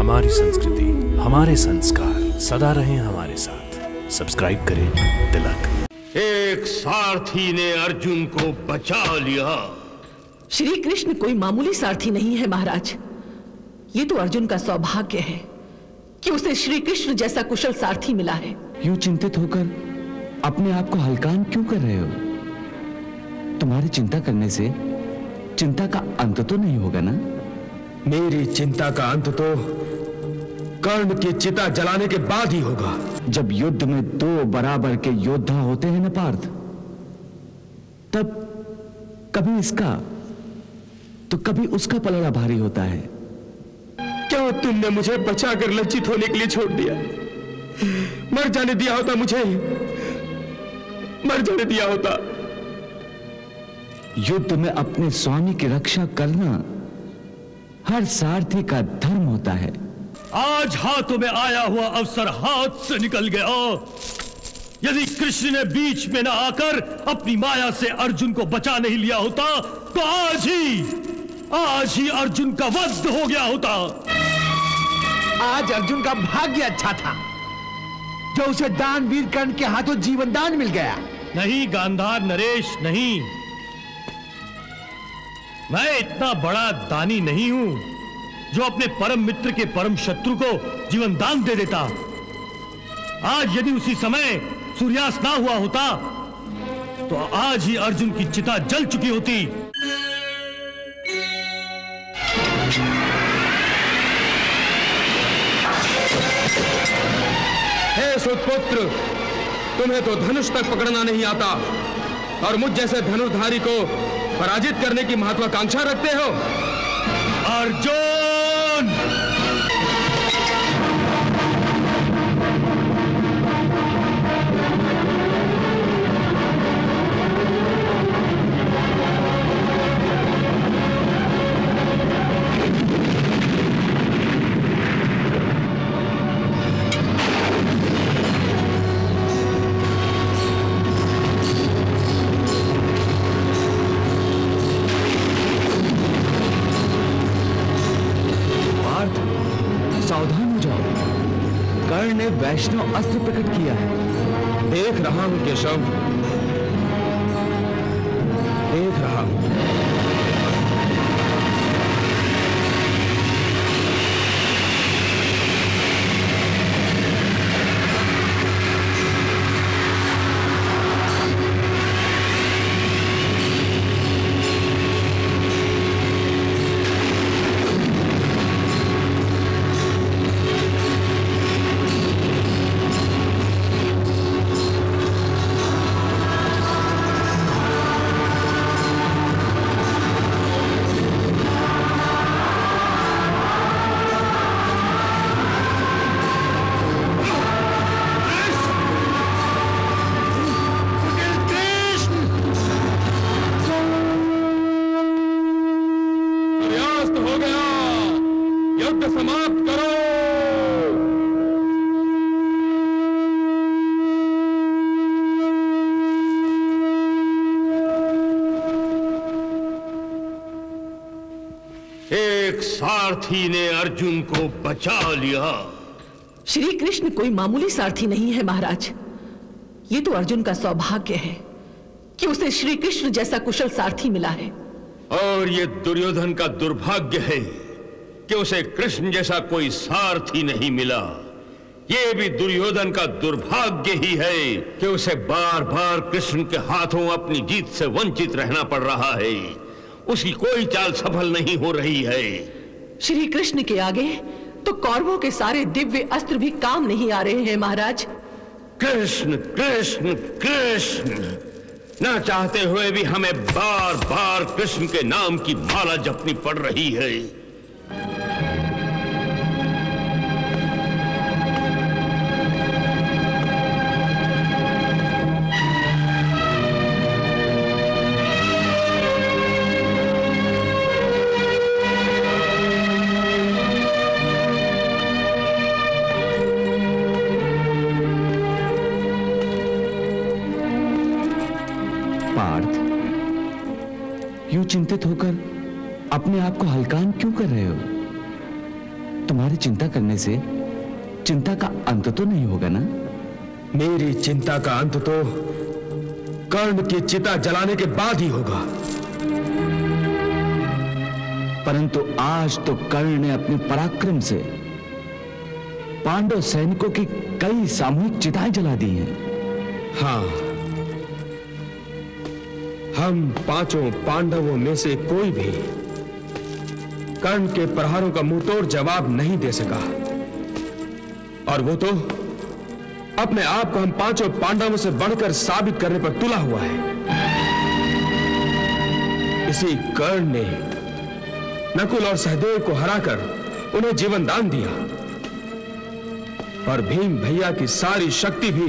हमारी संस्कृति, हमारे संस्कार सदा रहें हमारे साथ। सब्सक्राइब करें तिलक। एक सारथी ने अर्जुन को बचा लिया। श्री कृष्ण कोई मामूली सारथी नहीं है महाराज। ये तो अर्जुन का सौभाग्य है कि उसे श्री कृष्ण जैसा कुशल सारथी मिला है। यूं चिंतित होकर अपने आप को हल्कान क्यों कर रहे हो? तुम्हारी चिंता करने से चिंता का अंत तो नहीं होगा ना? मेरी चिंता का अंत तो कर्ण की चिता जलाने के बाद ही होगा। जब युद्ध में दो बराबर के योद्धा होते हैं ना पार्थ, तब कभी इसका तो कभी उसका पलड़ा भारी होता है। क्या तुमने मुझे बचाकर लज्जित होने के लिए छोड़ दिया? मर जाने दिया होता, मुझे मर जाने दिया होता। युद्ध में अपने स्वामी की रक्षा करना हर सारथी का धर्म होता है। आज हाथों में आया हुआ अवसर हाथ से निकल गया। यदि कृष्ण ने बीच में न आकर अपनी माया से अर्जुन को बचा नहीं लिया होता तो आज ही अर्जुन का वध हो गया होता। आज अर्जुन का भाग्य अच्छा था जो उसे दानवीर कर्ण के हाथों जीवन दान मिल गया। नहीं गांधार नरेश, नहीं। मैं इतना बड़ा दानी नहीं हूं जो अपने परम मित्र के परम शत्रु को जीवन दान दे देता। आज यदि उसी समय सूर्यास्त ना हुआ होता तो आज ही अर्जुन की चिता जल चुकी होती। हे सुतपुत्र, तुम्हें तो धनुष तक पकड़ना नहीं आता और मुझ जैसे धनुर्धारी को पराजित करने की महत्वाकांक्षा रखते हो। अर्जुन! सावधान हो जाओ, कर्ण ने वैष्णव अस्त्र प्रकट किया है। देख रहा हूं केशव, देख रहा हूं। हो गया, युद्ध समाप्त करो। एक सारथी ने अर्जुन को बचा लिया। श्री कृष्ण कोई मामूली सारथी नहीं है महाराज। ये तो अर्जुन का सौभाग्य है कि उसे श्री कृष्ण जैसा कुशल सारथी मिला है। और ये दुर्योधन का दुर्भाग्य है कि उसे कृष्ण जैसा कोई सारथी नहीं मिला। ये भी दुर्योधन का दुर्भाग्य ही है कि उसे बार बार कृष्ण के हाथों अपनी जीत से वंचित रहना पड़ रहा है। उसकी कोई चाल सफल नहीं हो रही है। श्री कृष्ण के आगे तो कौरवों के सारे दिव्य अस्त्र भी काम नहीं आ रहे हैं महाराज। कृष्ण कृष्ण कृष्ण, न चाहते हुए भी हमें बार बार कृष्ण के नाम की माला जपनी पड़ रही है। पार्थ, यूं चिंतित होकर अपने आप को हल्कान क्यों कर रहे हो? तुम्हारी चिंता करने से चिंता का अंत तो नहीं होगा ना? मेरी चिंता का अंत तो कर्ण की चिता जलाने के बाद ही होगा। परंतु आज तो कर्ण ने अपने पराक्रम से पांडव सैनिकों की कई सामूहिक चिताएं जला दी हैं। हाँ, हम पांचों पांडवों में से कोई भी कर्ण के प्रहारों का मुंहतोड़ जवाब नहीं दे सका, और वो तो अपने आप को हम पांचों पांडवों से बढ़कर साबित करने पर तुला हुआ है। इसी कर्ण ने नकुल और सहदेव को हराकर उन्हें जीवन दान दिया, और भीम भैया की सारी शक्ति भी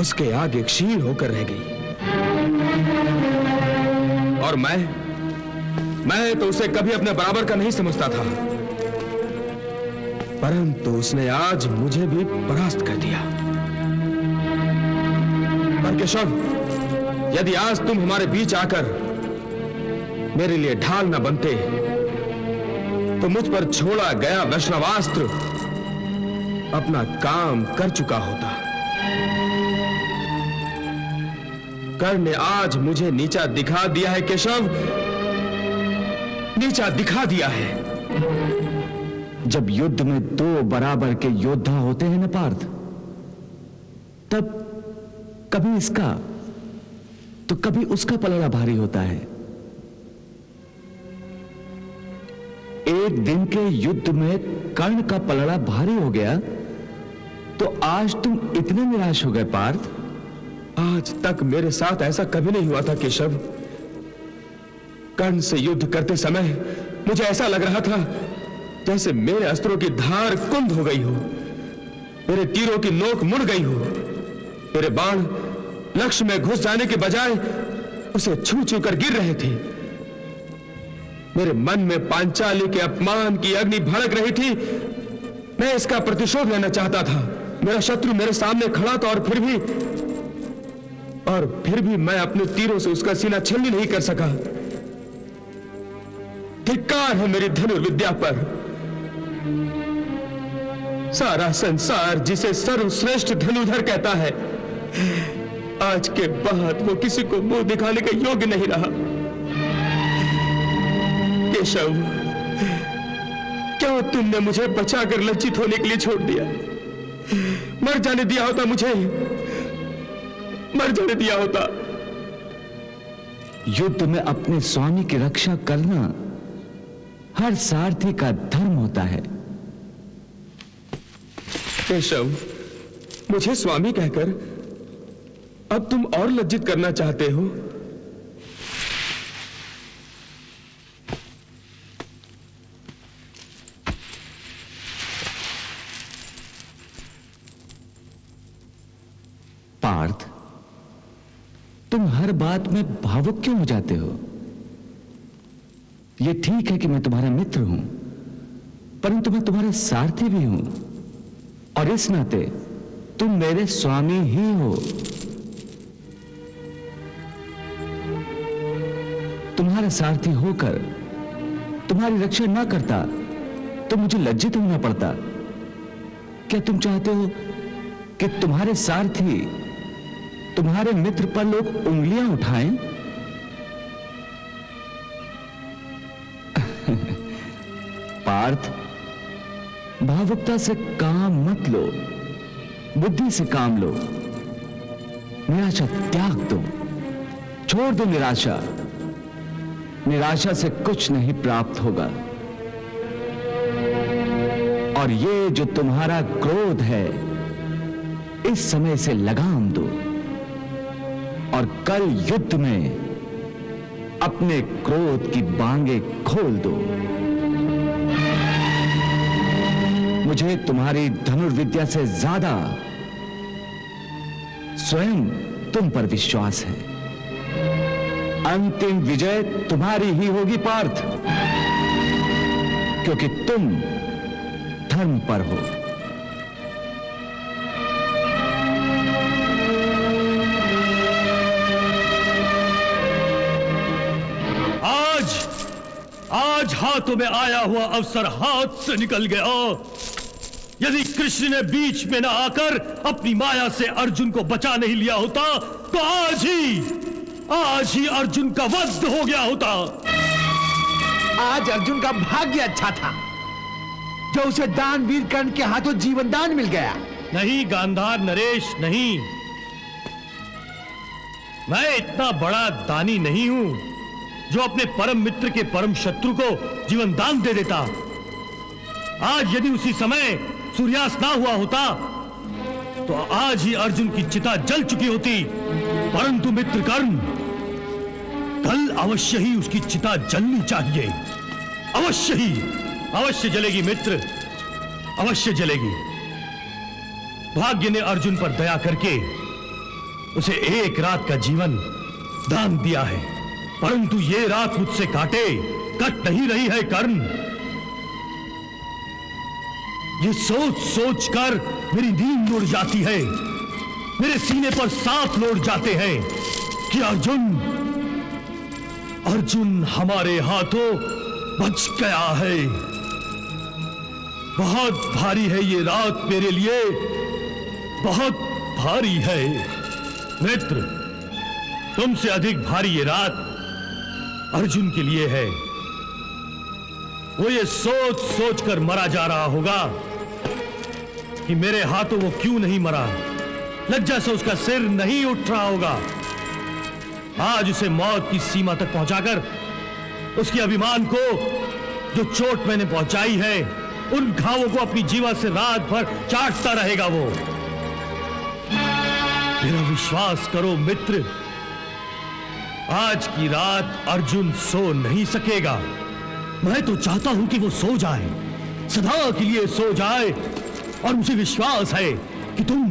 उसके आगे क्षीण होकर रह गई। और मैं तो उसे कभी अपने बराबर का नहीं समझता था, परंतु उसने आज मुझे भी परास्त कर दिया। पर केशव, यदि आज तुम हमारे बीच आकर मेरे लिए ढाल न बनते तो मुझ पर छोड़ा गया वैष्णवास्त्र अपना काम कर चुका होता। कर्ण ने आज मुझे नीचा दिखा दिया है केशव, नीचा दिखा दिया है। जब युद्ध में दो बराबर के योद्धा होते हैं ना पार्थ, तब कभी इसका तो कभी उसका पलड़ा भारी होता है। एक दिन के युद्ध में कर्ण का पलड़ा भारी हो गया तो आज तुम इतने निराश हो गए पार्थ? आज तक मेरे साथ ऐसा कभी नहीं हुआ था केशव। कर्ण से युद्ध करते समय मुझे ऐसा लग रहा था जैसे मेरे अस्त्रों की धार कुंद हो गई हो, मेरे तीरों की नोक मुड़ गई हो, मेरे बाण लक्ष्य में घुस जाने के बजाय उसे छू छू कर गिर रहे थे। मेरे मन में पांचाली के अपमान की अग्नि भड़क रही थी। मैं इसका प्रतिशोध लेना चाहता था। मेरा शत्रु मेरे सामने खड़ा था, और फिर भी मैं अपने तीरों से उसका सीना छलनी नहीं कर सका। धिक्कार है मेरी धनुर्विद्या पर। सारा संसार जिसे सर्वश्रेष्ठ धनुर्धर कहता है, आज के बाद वो किसी को मुंह दिखाने का योग्य नहीं रहा। केशव, क्यों तुमने मुझे बचाकर लज्जित होने के लिए छोड़ दिया? मर जाने दिया होता, मुझे मर जाने दिया होता। युद्ध में अपने स्वामी की रक्षा करना हर सारथी का धर्म होता है। केशव, मुझे स्वामी कहकर अब तुम और लज्जित करना चाहते हो? पार्थ, तुम हर बात में भावुक क्यों हो जाते हो? यह ठीक है कि मैं तुम्हारा मित्र हूं, परंतु मैं तुम्हारा सारथी भी हूं, और इस नाते तुम मेरे स्वामी ही हो। तुम्हारा सारथी होकर तुम्हारी रक्षा ना करता तो मुझे लज्जित होना पड़ता। क्या तुम चाहते हो कि तुम्हारे सारथी, तुम्हारे मित्र पर लोग उंगलियां उठाएं? पार्थ, भावुकता से काम मत लो, बुद्धि से काम लो। निराशा त्याग दो, छोड़ दो निराशा। निराशा से कुछ नहीं प्राप्त होगा। और ये जो तुम्हारा क्रोध है, इस समय से लगाम दो, और कल युद्ध में अपने क्रोध की बांगें खोल दो। मुझे तुम्हारी धनुर्विद्या से ज्यादा स्वयं तुम पर विश्वास है। अंतिम विजय तुम्हारी ही होगी पार्थ, क्योंकि तुम धर्म पर हो। आज आज हाथों में आया हुआ अवसर हाथ से निकल गया। यदि कृष्ण ने बीच में न आकर अपनी माया से अर्जुन को बचा नहीं लिया होता तो आज ही अर्जुन का वध हो गया होता। आज अर्जुन का भाग्य अच्छा था जो उसे दानवीर कर्ण के हाथों जीवन दान मिल गया। नहीं गांधार नरेश, नहीं। मैं इतना बड़ा दानी नहीं हूं जो अपने परम मित्र के परम शत्रु को जीवन दान दे देता। आज यदि उसी समय सूर्यास्त ना हुआ होता तो आज ही अर्जुन की चिता जल चुकी होती। परंतु मित्र कर्ण, कल अवश्य ही उसकी चिता जलनी चाहिए। अवश्य जलेगी मित्र, अवश्य जलेगी। भाग्य ने अर्जुन पर दया करके उसे एक रात का जीवन दान दिया है, परंतु ये रात मुझसे कट नहीं रही है कर्ण। ये सोच कर मेरी नींद उड़ जाती है, मेरे सीने पर सांप लौट जाते हैं कि अर्जुन हमारे हाथों बच गया है। बहुत भारी है ये रात मेरे लिए, बहुत भारी है मित्र। तुमसे अधिक भारी ये रात अर्जुन के लिए है। वो ये सोच कर मरा जा रहा होगा कि मेरे हाथों वो क्यों नहीं मरा। लज्जा से उसका सिर नहीं उठ रहा होगा। आज उसे मौत की सीमा तक पहुंचाकर उसके अभिमान को जो चोट मैंने पहुंचाई है, उन घावों को अपनी जीवा से रात भर चाटता रहेगा वो। मेरा विश्वास करो मित्र, आज की रात अर्जुन सो नहीं सकेगा। मैं तो चाहता हूं कि वो सो जाए, सदा के लिए सो जाए। और मुझे विश्वास है कि तुम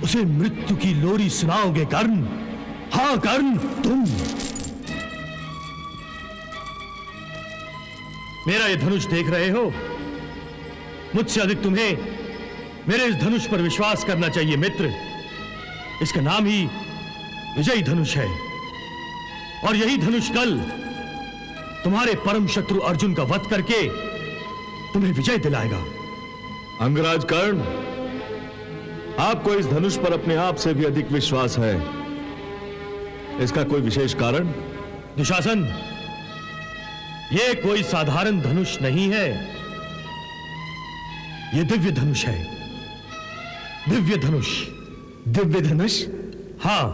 उसे मृत्यु की लोरी सुनाओगे कर्ण। हां कर्ण, तुम। मेरा ये धनुष देख रहे हो, मुझसे अधिक तुम्हें मेरे इस धनुष पर विश्वास करना चाहिए मित्र। इसका नाम ही विजयी धनुष है और यही धनुष कल तुम्हारे परम शत्रु अर्जुन का वध करके तुम्हें विजय दिलाएगा। अंगराज कर्ण, आपको इस धनुष पर अपने आप से भी अधिक विश्वास है। इसका कोई विशेष कारण? दुशासन, यह कोई साधारण धनुष नहीं है, यह दिव्य धनुष है। दिव्य धनुष। दिव्य धनुष? हां,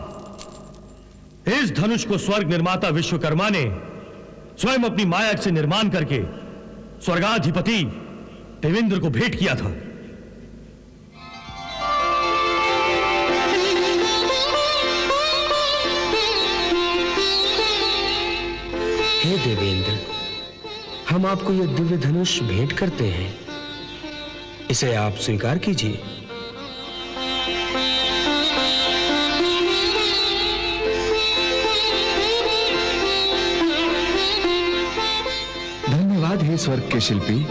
इस धनुष को स्वर्ग निर्माता विश्वकर्मा ने स्वयं अपनी माया से निर्माण करके स्वर्गाधिपति देवेंद्र को भेंट किया था। हे देवेंद्र, हम आपको यह दिव्य धनुष भेंट करते हैं, इसे आप स्वीकार कीजिए। धन्यवाद हे स्वर्ग के शिल्पी।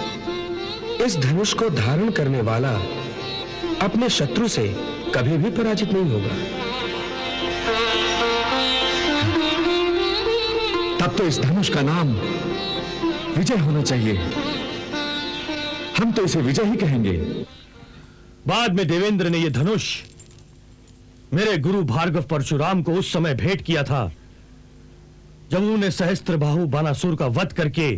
इस धनुष को धारण करने वाला अपने शत्रु से कभी भी पराजित नहीं होगा। तब तो इस धनुष का नाम विजय होना चाहिए। हम तो इसे विजय ही कहेंगे। बाद में देवेंद्र ने यह धनुष मेरे गुरु भार्गव परशुराम को उस समय भेंट किया था जब उन्होंने सहस्त्रबाहु बानासुर का वध करके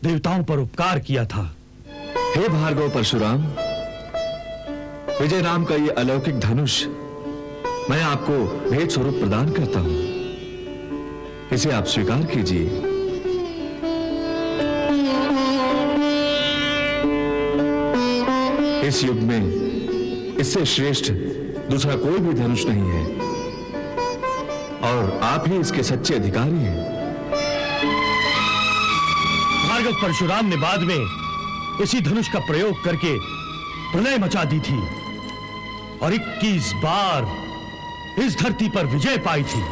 देवताओं पर उपकार किया था। हे भार्गव परशुराम, विजय नाम का यह अलौकिक धनुष मैं आपको भेंट स्वरूप प्रदान करता हूं, इसे आप स्वीकार कीजिए। इस युग में इससे श्रेष्ठ दूसरा कोई भी धनुष नहीं है और आप ही इसके सच्चे अधिकारी हैं। भार्गव परशुराम ने बाद में इसी धनुष का प्रयोग करके प्रलय मचा दी थी और 21 बार इस धरती पर विजय पाई थी।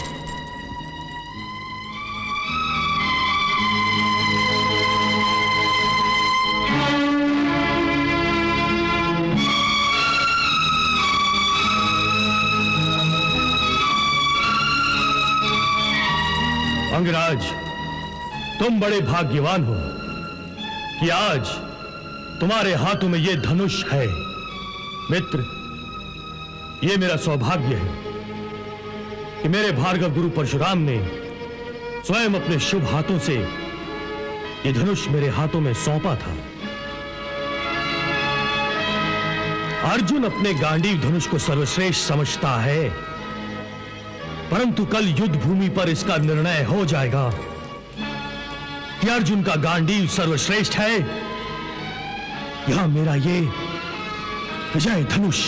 अंगराज, तुम बड़े भाग्यवान हो कि आज तुम्हारे हाथों में यह धनुष है। मित्र, यह मेरा सौभाग्य है कि मेरे भार्गव गुरु परशुराम ने स्वयं अपने शुभ हाथों से यह धनुष मेरे हाथों में सौंपा था। अर्जुन अपने गांडीव धनुष को सर्वश्रेष्ठ समझता है, परंतु कल युद्ध भूमि पर इसका निर्णय हो जाएगा कि अर्जुन का गांडीव सर्वश्रेष्ठ है या मेरा ये विजय धनुष।